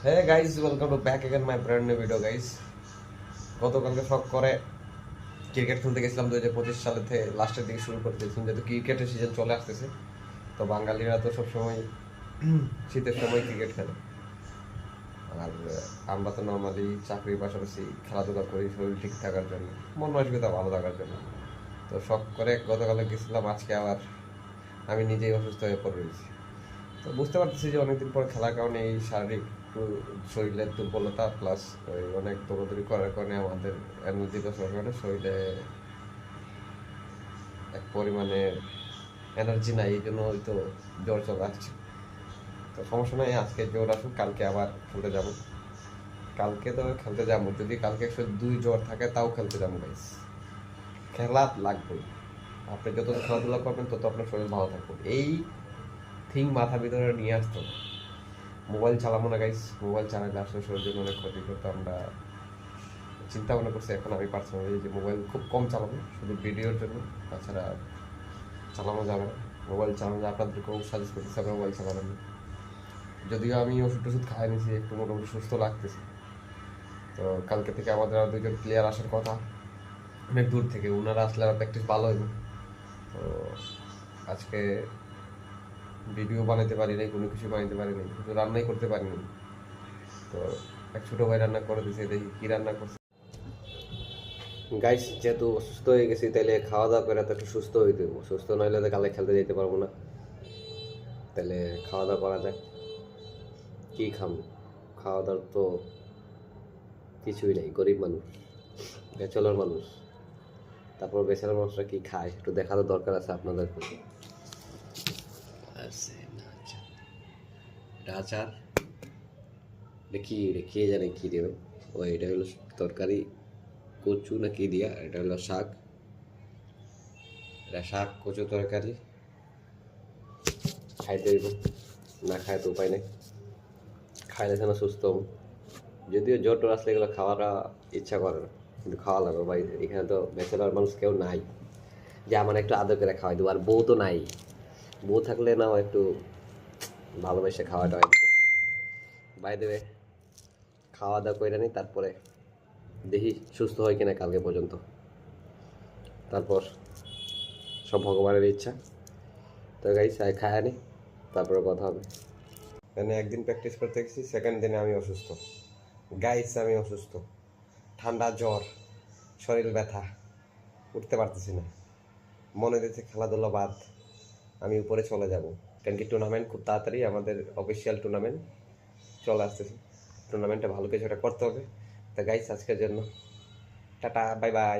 হ্যাঁ guys, welcome to back again my brand new video guys. গতকালকে শখ করে ক্রিকেট খেলতে গেছিলাম 2025 সালে থেকে লাস্টের দিকে শুরু করে দিয়েছিলাম, যেহেতু ক্রিকেটের সিজন চলে আসতেছে। তো বাঙালিরা তো সবসময় শীতের সময় ক্রিকেট খেলে, আর আমরা তো নর্মালি চাকরির পাশাপাশি খেলাধুলা করি শরীর ঠিক থাকার জন্য, মন মানসিকতা ভালো থাকার জন্য। তো শখ করে গতকালে গেছিলাম, আজকে আবার আমি নিজেই অসুস্থ হয়ে পড়ে রয়েছি। তো বুঝতে পারতেছি যে অনেকদিন পর খেলার কারণে এই শারীরিক একটু শরীরের দুর্বলতা প্লাস ওই অনেক দৌড়াদৌড়ি করার কারণে আমাদের এনার্জি লস হওয়ার কারণে শরীরে এক পরিমাণে এনার্জি নাই, এই জন্য হয়তো জ্বর চলে আসছে। তো সমস্যা নাই, আজকে জ্বর আসুক, কালকে আবার খেলতে যাব। কালকে তো খেলতে যাবো, যদি কালকে 102 জ্বর থাকে তাও খেলতে যাবো গাইস। খেলা লাগবেই, আপনি যত খেলাধুলা করবেন তত আপনার শরীর ভালো থাকবে, এই থিং মাথার ভিতরে নিয়ে আসতে হবে। মোবাইল চালাবো না গাইস, মোবাইল চালালে আসলে শরীরের জন্য অনেক ক্ষতি করতে আমরা চিন্তা ভাবনা করছি। এখন আমি পার্সোনালি যে মোবাইল খুব কম চালাবো, শুধু ভিডিওর জন্য, তাছাড়া চালানো যাবে না। মোবাইল চালানো আপনাদেরকেও সাজেস্ট করতেছি আপনার মোবাইল চালাবেন না। যদিও আমি ওষুধ টষুধ খাই নিয়েছি, একটু মোটামুটি সুস্থ লাগতেছে। তো কালকে থেকে আমাদের আর দুজন প্লেয়ার আসার কথা, অনেক দূর থেকে, ওনারা আসলে আর প্র্যাকটিস ভালো হইব। তো আজকে ভিডিও বানাতে পারি নাই, কোনো কিছু বানাতে পারি নাই, কিন্তু রান্নাই করতে পারিনি। তো এক ছোটো ভাই রান্না করে দিয়েছে, দেখি কী রান্না করছে। গাইস, যেহেতু অসুস্থ হয়ে গেছি, তাহলে খাওয়া দাওয়া করে তো একটু সুস্থ হইতে হইব, সুস্থ নইলে তো কালে খেলতে যেতে পারবো না। তাহলে খাওয়া দাওয়া করা যাক। কী খাবো? খাওয়া দাওয়ার তো কিছুই নেই, গরিব মানুষ, ব্যাচেলর মানুষ। তারপর ব্যাচেলর মানুষরা কী খায় একটু দেখা তো দরকার আছে আপনাদের। আছে না আচার, এটা আচার, এটা কি, এটা কে জানে কী দেবে। ও এটা হলো তরকারি, কচু না কি দিয়া, এটা হলো শাক, এটা শাক কচু তরকারি। খাইতে হইব, না খায় তো উপায় নেই, খাইলে যেন সুস্থ হব। যদিও জ্বর টর আসলে এগুলো খাওয়াটা ইচ্ছা করে না, কিন্তু খাওয়া লাগবে ভাই। এখানে তো ব্যাচেলার মানুষ কেউ নাই যে আমার একটু আদর করে খাওয়াই দেবো, আর বউ তো নাই। বউ থাকলে না একটু ভালোবেসে খাওয়াটা একটু বাই দেবে। খাওয়া দাওয়া করে নিই, তারপরে দেখি সুস্থ হয় কিনা কালকে পর্যন্ত, তারপর সব ভগবানের ইচ্ছা। তো গাইস খায় নি, তারপরে কথা হবে। মানে একদিন প্র্যাকটিস করতে গেছি, সেকেন্ড দিনে আমি অসুস্থ গাইস, আমি অসুস্থ, ঠান্ডা জ্বর, শরীর ব্যথা, উঠতে পারতেছি না। মনে দিচ্ছে খেলাধুলা বাদ, আমি উপরে চলে যাব। কারণ কি টুর্নামেন্ট খুব তাড়াতাড়ি, আমাদের অফিসিয়াল টুর্নামেন্ট চলে আসতেছে, টুর্নামেন্টে ভালো কিছু একটা করতে হবে। তা গাইস, আজকের জন্য টাটা, বাই বাই।